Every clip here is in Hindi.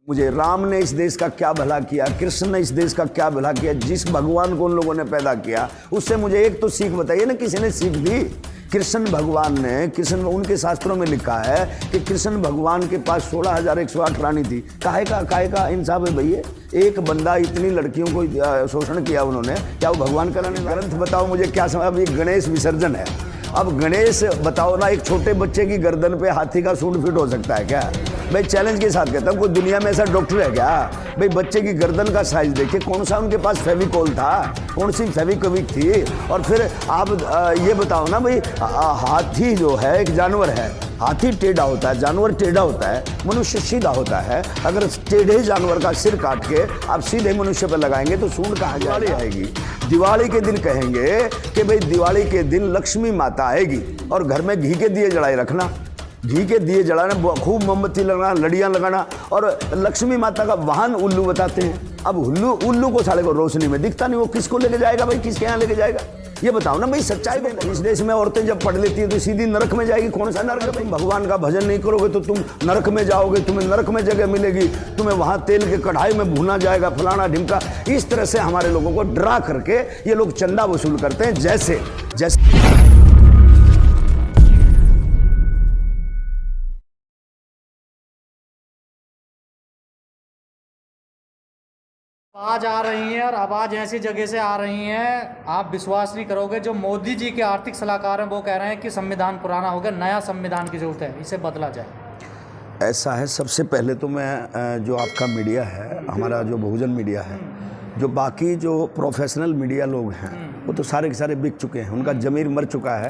मुझे राम ने इस देश का क्या भला किया, कृष्ण ने इस देश का क्या भला किया, जिस भगवान को उन लोगों ने पैदा किया उससे मुझे एक तो सीख बताइए ना, किसी ने सीख दी। कृष्ण भगवान ने, कृष्ण उनके शास्त्रों में लिखा है कि कृष्ण भगवान के पास 16,108 रानी थी। काहे का इंसाफ है भैया? एक बंदा इतनी लड़कियों को शोषण किया उन्होंने, क्या वो भगवान का नहीं? ग्रंथ बताओ मुझे क्या समझ। अब ये गणेश विसर्जन है, अब गणेश बताओ ना, एक छोटे बच्चे की गर्दन पे हाथी का सूंड फिट हो सकता है क्या? भाई चैलेंज के साथ कहता हूँ, कोई दुनिया में ऐसा डॉक्टर है क्या? भाई बच्चे की गर्दन का साइज देखिए, कौन सा उनके पास फेविकोल था, कौन सी फेविक्विक थी। और फिर आप ये बताओ ना भाई, हाथी जो है एक जानवर है, हाथी टेढ़ा होता है, जानवर टेढ़ा होता है, मनुष्य सीधा होता है। अगर टेढ़े जानवर का सिर काट के आप सीधे मनुष्य पर लगाएंगे तो सूंड कहाँ दिवाली आएगी? दिवाली के दिन कहेंगे कि भाई दिवाली के दिन लक्ष्मी माता आएगी और घर में घी के दिए जलाए रखना, घी के दिए जलाना, खूब मोमबत्ती लगाना, लड़ियाँ लगाना। और लक्ष्मी माता का वाहन उल्लू बताते हैं। अब उल्लू को साले को रोशनी में दिखता नहीं, वो किसको लेके जाएगा भाई? किसके यहाँ लेके जाएगा? ये बताओ ना भाई, सच्चाई को। इस देश में औरतें जब पढ़ लेती हैं तो सीधी नरक में जाएगी। कौन सा नरक? तुम भगवान का भजन नहीं करोगे तो तुम नरक में जाओगे, तुम्हें नरक में जगह मिलेगी, तुम्हें वहाँ तेल के कढ़ाई में भूना जाएगा, फलाना ढिमका। इस तरह से हमारे लोगों को डरा करके ये लोग चंदा वसूल करते हैं। जैसे आवाज आ रही है और आवाज ऐसी जगह से आ रही है, आप विश्वास नहीं करोगे। जो मोदी जी के आर्थिक सलाहकार हैं वो कह रहे हैं कि संविधान पुराना हो गया, नया संविधान की जरूरत है, इसे बदला जाए। ऐसा है, सबसे पहले तो मैं जो आपका मीडिया है, हमारा जो बहुजन मीडिया है, जो बाकी जो प्रोफेशनल मीडिया लोग हैं वो तो सारे के सारे बिक चुके हैं, उनका ज़मीर मर चुका है,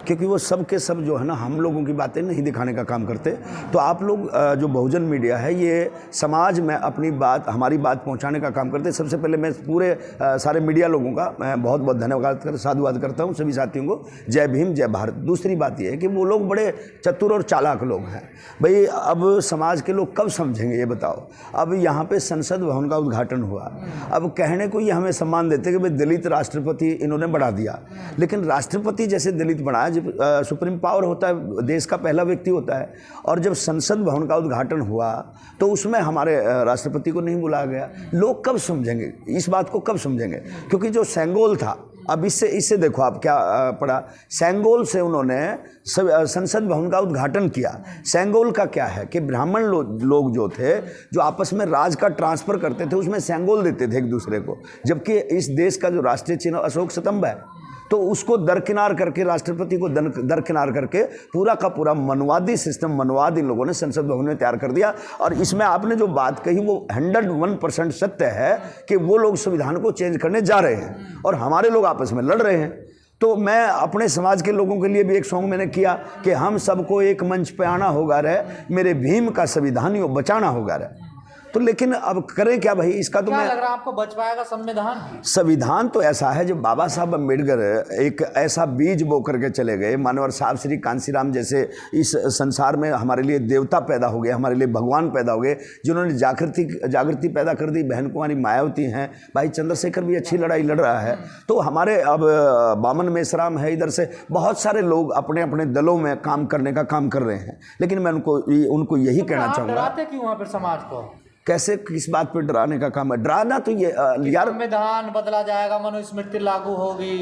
क्योंकि वो सब के सब जो है ना हम लोगों की बातें नहीं दिखाने का काम करते। तो आप लोग जो बहुजन मीडिया है ये समाज में अपनी बात, हमारी बात पहुंचाने का काम करते हैं। सबसे पहले मैं पूरे सारे मीडिया लोगों का मैं बहुत बहुत धन्यवाद साधुवाद करता हूं, सभी साथियों को। जय भीम, जय भारत। दूसरी बात ये है कि वो लोग बड़े चतुर और चालाक लोग हैं भाई। अब समाज के लोग कब समझेंगे ये बताओ? अब यहाँ पर संसद भवन का उद्घाटन हुआ, अब कहने को ये हमें सम्मान देते कि भाई दलित राष्ट्रपति इन्होंने बढ़ा दिया, लेकिन राष्ट्रपति जैसे दलित बढ़ाया, जब सुप्रीम पावर होता है, देश का पहला व्यक्ति होता है, और जब संसद भवन का उद्घाटन हुआ तो उसमें हमारे राष्ट्रपति को नहीं बुलाया गया। लोग कब समझेंगे इस बात को? कब समझेंगे? क्योंकि जो सेंगोल था, अब इससे देखो आप क्या पड़ा, सेंगोल से उन्होंने संसद भवन का उद्घाटन किया। सेंगोल का क्या है कि ब्राह्मण लोग जो थे, जो आपस में राज का ट्रांसफर करते थे, उसमें सेंगोल देते थे एक दूसरे को, जबकि इस देश का जो राष्ट्रीय चिन्ह अशोक स्तंभ है, तो उसको दरकिनार करके, राष्ट्रपति को दरकिनार करके पूरा का पूरा मनवादी सिस्टम, मनवाद इन लोगों ने संसद भवन में तैयार कर दिया। और इसमें आपने जो बात कही वो 101% सत्य है कि वो लोग संविधान को चेंज करने जा रहे हैं और हमारे लोग आपस में लड़ रहे हैं। तो मैं अपने समाज के लोगों के लिए भी एक सॉन्ग मैंने किया कि हम सबको एक मंच पे आना होगा रे, मेरे भीम का संविधान यो बचाना होगा रे। तो लेकिन अब करें क्या भाई? इसका तो क्या मैं लग रहा है आपको बच पाएगा संविधान? संविधान तो ऐसा है, जब बाबा साहब अम्बेडकर एक ऐसा बीज बो करके चले गए, मानवर साहब श्री कांसीराम जैसे इस संसार में हमारे लिए देवता पैदा हो गए, हमारे लिए भगवान पैदा हो गए, जिन्होंने जागृति पैदा कर दी। बहन कुमारी मायावती हैं, भाई चंद्रशेखर भी अच्छी लड़ाई लड़ रहा है। तो हमारे अब बामन मेश्राम है, इधर से बहुत सारे लोग अपने अपने दलों में काम करने का काम कर रहे हैं। लेकिन मैं उनको यही कहना चाहूँगा, डराते क्यों वहाँ पर समाज को? कैसे, किस बात पे डराने का काम है? डराना तो ये यार, संविधान बदला जाएगा, मनुस्मृति लागू होगी,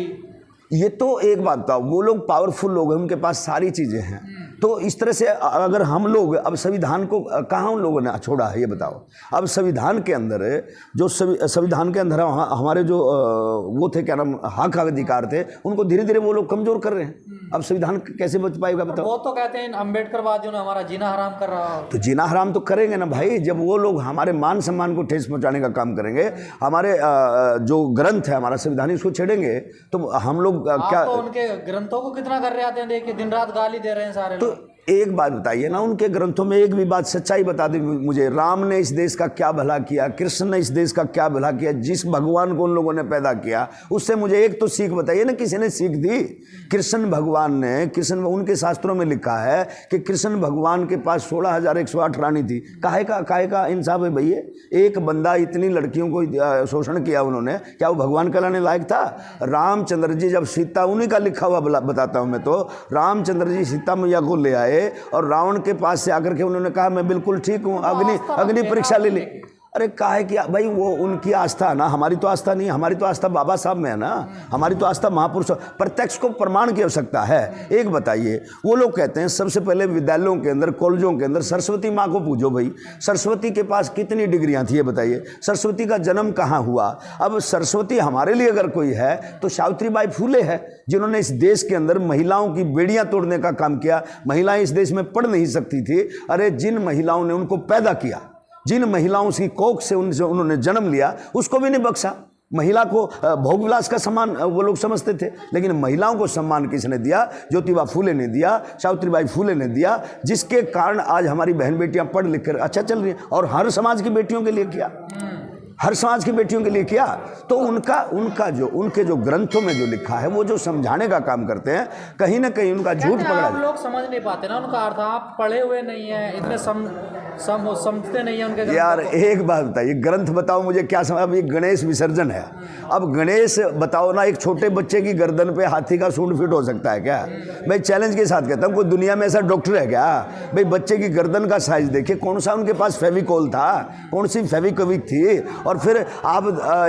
ये तो एक बात था। वो लोग पावरफुल लोग हैं, उनके पास सारी चीज़ें हैं। तो इस तरह से अगर हम लोग अब संविधान को कहाँ उन लोगों ने छोड़ा है ये बताओ? अब संविधान के अंदर जो संविधान के अंदर हमारे जो वो थे, क्या नाम, हक अधिकार थे, उनको धीरे धीरे वो लोग कमज़ोर कर रहे हैं। अब संविधान कैसे बच पाएगा बताओ? वो तो कहते हैं अम्बेडकरवादियों ने हमारा जीना हराम कर रहा हो। तो जीना हराम तो करेंगे ना भाई, जब वो लोग हमारे मान सम्मान को ठेस पहुँचाने का काम करेंगे, हमारे जो ग्रंथ है हमारा संविधान, उसको छेड़ेंगे तो हम लोग क्या? तो उनके ग्रंथों को कितना कर रहे आते हैं, देखिए दिन रात गाली दे रहे हैं सारे लोग। एक बात बताइए ना, उनके ग्रंथों में एक भी बात सच्चाई बता दी मुझे। राम ने इस देश का क्या भला किया, कृष्ण ने इस देश का क्या भला किया, जिस भगवान को उन लोगों ने पैदा किया उससे मुझे एक तो सीख बताइए ना, किसी ने सीख दी। कृष्ण भगवान ने, कृष्ण उनके शास्त्रों में लिखा है कि कृष्ण भगवान के पास 16,108 रानी थी। काहे का इंसाफ है भैया? एक बंदा इतनी लड़कियों को शोषण किया उन्होंने, क्या वो भगवान कहलाने लायक था? रामचंद्र जी जब सीता, उन्हीं का लिखा हुआ बताता हूँ मैं, तो रामचंद्र जी सीता मैया को ले आए आए और रावण के पास से आकर के उन्होंने कहा मैं बिल्कुल ठीक हूँ, अग्नि परीक्षा ले ली। अरे काहे कि भाई वो उनकी आस्था ना, हमारी तो आस्था नहीं, हमारी तो आस्था बाबा साहब में है ना, हमारी तो आस्था महापुरुष। प्रत्यक्ष को प्रमाण की आवश्यकता है। एक बताइए, वो लोग कहते हैं सबसे पहले विद्यालयों के अंदर, कॉलेजों के अंदर सरस्वती माँ को पूजो। भाई सरस्वती के पास कितनी डिग्रियां थी ये बताइए, सरस्वती का जन्म कहाँ हुआ? अब सरस्वती हमारे लिए अगर कोई है तो सावित्रीबाई फूले है, जिन्होंने इस देश के अंदर महिलाओं की बेड़ियां तोड़ने का काम किया। महिलाएं इस देश में पढ़ नहीं सकती थी, अरे जिन महिलाओं ने उनको पैदा किया, जिन महिलाओं की कोख से उन्होंने जन्म लिया, उसको भी नहीं बख्शा। महिला को भोग विलास का सम्मान वो लोग समझते थे, लेकिन महिलाओं को सम्मान किसने दिया? ज्योतिबा फूले ने दिया, सावित्रीबाई फूले ने दिया, जिसके कारण आज हमारी बहन बेटियां पढ़ लिख कर अच्छा चल रही हैं। और हर समाज की बेटियों के लिए किया, हर समाज की बेटियों के लिए किया। तो उनके जो ग्रंथों में जो लिखा है, वो जो समझाने का काम करते हैं, कहीं ना कहीं उनका झूठ पकड़ा। आप लोग समझ नहीं पाते ना उनका अर्थ, आप पढ़े हुए नहीं है, इतने समझते नहीं है उनके। यार एक बात बताइए, ग्रंथ बताओ मुझे क्या समझ। अब ये गणेश विसर्जन है, अब गणेश बताओ ना, एक छोटे बच्चे की गर्दन पे हाथी का सूंड फिट हो सकता है क्या? मैं चैलेंज के साथ कहता हूँ, कोई दुनिया में ऐसा डॉक्टर है क्या? भाई बच्चे की गर्दन का साइज देखिए, कौन सा उनके पास फेविकोल था, कौन सी फेविक्विक थी? और फिर आप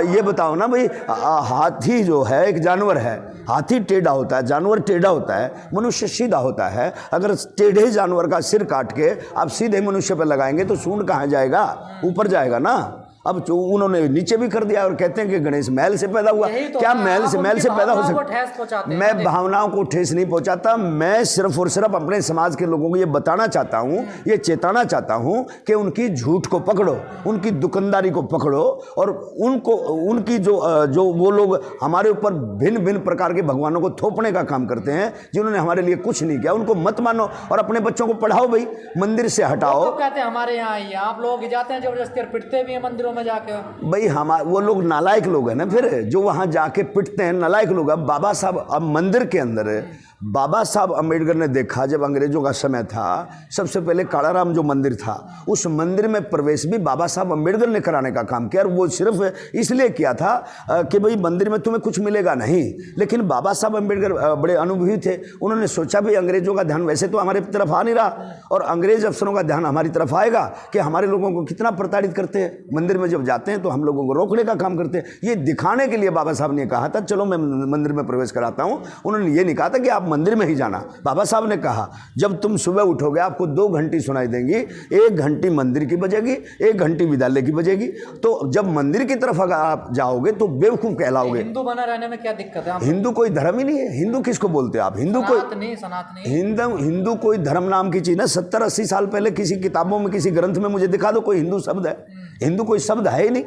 ये बताओ ना भाई, हाथी जो है एक जानवर है, हाथी टेढ़ा होता है, जानवर टेढ़ा होता है, मनुष्य सीधा होता है। अगर टेढ़े जानवर का सिर काट के आप सीधे मनुष्य पर लगाएंगे तो सूंड कहाँ जाएगा? ऊपर जाएगा ना। अब जो उन्होंने नीचे भी कर दिया और कहते हैं कि गणेश महल से पैदा हुआ। तो क्या महल से पैदा हो सकता? मैं भावनाओं को ठेस नहीं पहुंचाता, मैं सिर्फ और सिर्फ अपने समाज के लोगों को ये बताना चाहता हूँ, ये चेताना चाहता हूँ कि उनकी झूठ को पकड़ो, उनकी दुकानदारी को पकड़ो, और उनकी जो वो लोग हमारे ऊपर भिन्न भिन्न प्रकार के भगवानों को थोपने का काम करते हैं, जिन्होंने हमारे लिए कुछ नहीं किया, उनको मत मानो और अपने बच्चों को पढ़ाओ। भाई मंदिर से हटाओ। कहते हैं हमारे यहाँ आइए, आप लोग जाते हैं जबरदस्ती और पिटते भी हैं मंदिरों में जाके। भाई वो लोग नालायक लोग हैं ना, फिर जो वहां जाके पिटते हैं नालायक लोग। अब बाबा साहब, अब मंदिर के अंदर बाबा साहब अम्बेडकर ने देखा, जब अंग्रेजों का समय था, सबसे पहले कालाराम जो मंदिर था, उस मंदिर में प्रवेश भी बाबा साहब अम्बेडकर ने कराने का काम किया। और वो सिर्फ इसलिए किया था कि भाई मंदिर में तुम्हें कुछ मिलेगा नहीं, लेकिन बाबा साहब अम्बेडकर बड़े अनुभवी थे। उन्होंने सोचा भाई अंग्रेजों का ध्यान वैसे तो हमारे तरफ आ नहीं रहा, और अंग्रेज अफसरों का ध्यान हमारी तरफ आएगा कि हमारे लोगों को कितना प्रताड़ित करते हैं। मंदिर में जब जाते हैं तो हम लोगों को रोकने का काम करते हैं। ये दिखाने के लिए बाबा साहब ने कहा था चलो मैं मंदिर में प्रवेश कराता हूँ। उन्होंने ये नहीं कहा था कि आप मंदिर में ही जाना। बाबा साहब ने कहा जब तुम सुबह उठोगे आपको 2 घंटी सुनाई देंगी, 1 घंटी मंदिर की बजेगी, 1 घंटी विद्यालय की बजेगी। तो जब मंदिर की तरफ अगर आप जाओगे तो बेवकूफ कहलाओगे। हिंदू बना रहने में क्या दिक्कत है? हिंदू कोई धर्म ही नहीं है। हिंदू किसको बोलते हैं आप? हिंदू कोई सनातनी हिंदू कोई धर्म नाम की चीज ना। 70-80 साल पहले किसी किताबों में, किसी ग्रंथ में मुझे दिखा दो कोई हिंदू शब्द है। हिंदू कोई शब्द है ही नहीं।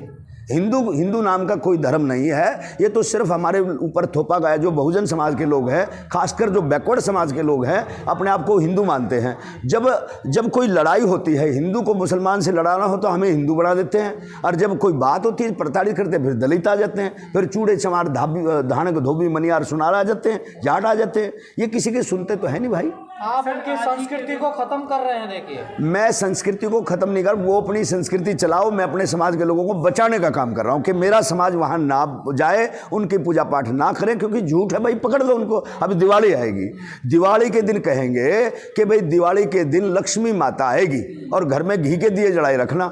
हिंदू नाम का कोई धर्म नहीं है। ये तो सिर्फ हमारे ऊपर थोपा गया। जो बहुजन समाज के लोग हैं, खासकर जो बैकवर्ड समाज के लोग हैं, अपने आप को हिंदू मानते हैं। जब कोई लड़ाई होती है, हिंदू को मुसलमान से लड़ाना हो तो हमें हिंदू बना देते हैं, और जब कोई बात होती है प्रताड़ित करते हैं, फिर दलित आ जाते हैं, फिर चूड़े चमार धानक धोबी मनियार सुनार आ जाते हैं, जाट आ जाते हैं। ये किसी के सुनते तो है नहीं भाई। आप उनकी संस्कृति को खत्म कर रहे हैं। देखिए मैं संस्कृति को खत्म नहीं कर, वो अपनी संस्कृति चलाओ, मैं अपने समाज के लोगों को बचाने का काम कर रहा हूं कि मेरा समाज वहां ना जाए, उनकी पूजा पाठ ना करें, क्योंकि झूठ है भाई। पकड़ दो उनको। अब दिवाली आएगी, दिवाली के दिन कहेंगे कि भाई दिवाली के दिन लक्ष्मी माता आएगी और घर में घी के दिए जलाए रखना,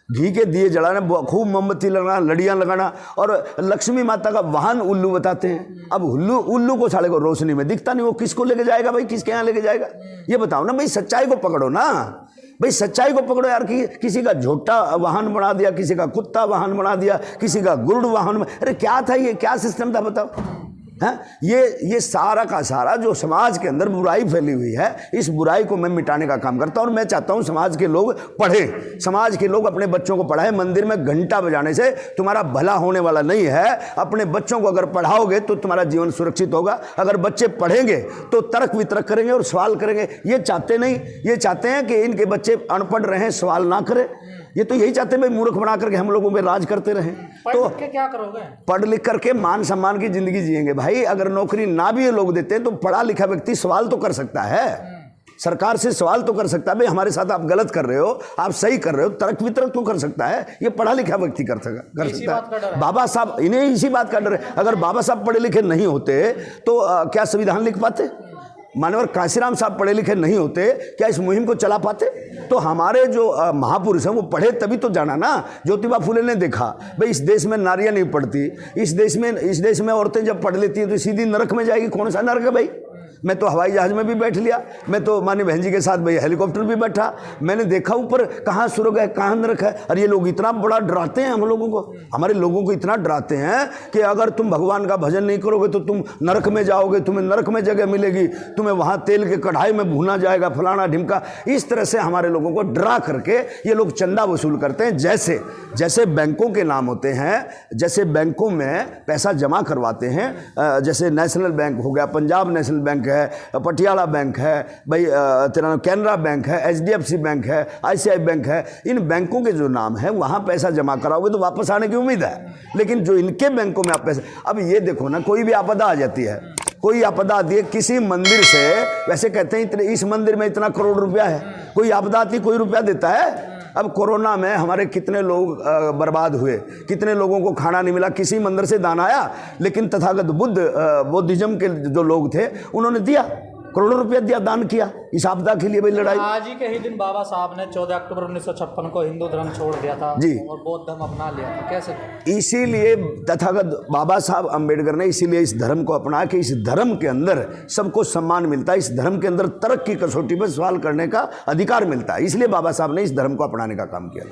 घी के दिए जलाना, खूब मोमबत्ती लगाना, लड़ियाँ लगाना, और लक्ष्मी माता का वाहन उल्लू बताते हैं। अब उल्लू को साले को रोशनी में दिखता नहीं, वो किसको लेके जाएगा भाई? किसके यहाँ लेके जाएगा? ये बताओ ना भाई। सच्चाई को पकड़ो ना भाई, सच्चाई को पकड़ो यार। किसी का झोटा वाहन बना दिया, किसी का कुत्ता वाहन बना दिया, किसी का गुरुड़ वाहन। अरे क्या था ये? क्या सिस्टम था बताओ? है ये सारा का सारा जो समाज के अंदर बुराई फैली हुई है, इस बुराई को मैं मिटाने का काम करता हूं। और मैं चाहता हूं समाज के लोग पढ़ें, समाज के लोग अपने बच्चों को पढ़ाएं। मंदिर में घंटा बजाने से तुम्हारा भला होने वाला नहीं है। अपने बच्चों को अगर पढ़ाओगे तो तुम्हारा जीवन सुरक्षित होगा। अगर बच्चे पढ़ेंगे तो तर्क वितर्क करेंगे और सवाल करेंगे। ये चाहते नहीं, ये चाहते हैं कि इनके बच्चे अनपढ़ रहें, सवाल ना करें। ये तो यही चाहते हैं भाई, मूर्ख बना करके हम लोगों पे राज करते रहें। तो क्या करोगे? पढ़ लिख करके मान सम्मान की जिंदगी जिएंगे भाई। अगर नौकरी ना भी ये लोग देते हैं तो पढ़ा लिखा व्यक्ति सवाल तो कर सकता है, सरकार से सवाल तो कर सकता है भाई हमारे साथ आप गलत कर रहे हो, आप सही कर रहे हो, तर्क वितर्क तो कर सकता है। ये पढ़ा लिखा व्यक्ति कर सकता है। बाबा साहब, इन्हें इसी बात का डर है। अगर बाबा साहब पढ़े लिखे नहीं होते तो क्या संविधान लिख पाते? मानवर कांशीराम साहब पढ़े लिखे नहीं होते, क्या इस मुहिम को चला पाते? तो हमारे जो महापुरुष हैं वो पढ़े तभी तो जाना ना। ज्योतिबा फुले ने देखा भाई इस देश में नारियां नहीं पढ़ती, इस देश में औरतें जब पढ़ लेती हैं तो सीधी नरक में जाएगी। कौन सा नरक है भाई? मैं तो हवाई जहाज में भी बैठ लिया, मैं तो मानी बहन जी के साथ भाई हेलीकॉप्टर भी बैठा, मैंने देखा ऊपर कहाँ स्वर्ग है कहाँ नरक है। और ये लोग इतना बड़ा डराते हैं हम लोगों को, हमारे लोगों को इतना डराते हैं कि अगर तुम भगवान का भजन नहीं करोगे तो तुम नरक में जाओगे, तुम्हें नरक में जगह मिलेगी, तुम्हें वहाँ तेल के कढ़ाई में भूना जाएगा, फलाना ढिमका। इस तरह से हमारे लोगों को डरा करके ये लोग चंदा वसूल करते हैं। जैसे बैंकों के नाम होते हैं, जैसे बैंकों में पैसा जमा करवाते हैं, जैसे नेशनल बैंक हो गया, पंजाब नेशनल बैंक है, पटियाला बैंक है, भाई तेरा कैनरा बैंक है, HDFC बैंक है, ICICI बैंक है। इन बैंकों के जो नाम है वहाँ पैसा जमा कराओगे तो वापस आने की उम्मीद है। लेकिन जो इनके बैंकों में आप पैसा, अब ये देखो ना, कोई भी आपदा आ जाती है, कोई आपदा आती है किसी मंदिर से, वैसे कहते हैं इतने इस मंदिर में इतना करोड़ रुपया है, कोई आपदा आती कोई रुपया देता है? अब कोरोना में हमारे कितने लोग बर्बाद हुए, कितने लोगों को खाना नहीं मिला, किसी मंदिर से दान आया? लेकिन तथागत बुद्धिज्म के जो लोग थे उन्होंने दिया, करोड़ों रुपया दिया, दान किया इस आपदा के लिए भाई लड़ाई। आज ही के ही दिन बाबा साहब ने 14 अक्टूबर 1956 को हिंदू धर्म छोड़ दिया था जी, और बौद्ध धर्म अपना लिया था। कैसे? इसीलिए तथागत बाबा साहब अम्बेडकर ने इसीलिए इस धर्म को अपना कि इस धर्म के अंदर सबको सम्मान मिलता है, इस धर्म के अंदर तर्क की कसौटी पर सवाल करने का अधिकार मिलता है। इसलिए बाबा साहब ने इस धर्म को अपनाने का काम किया।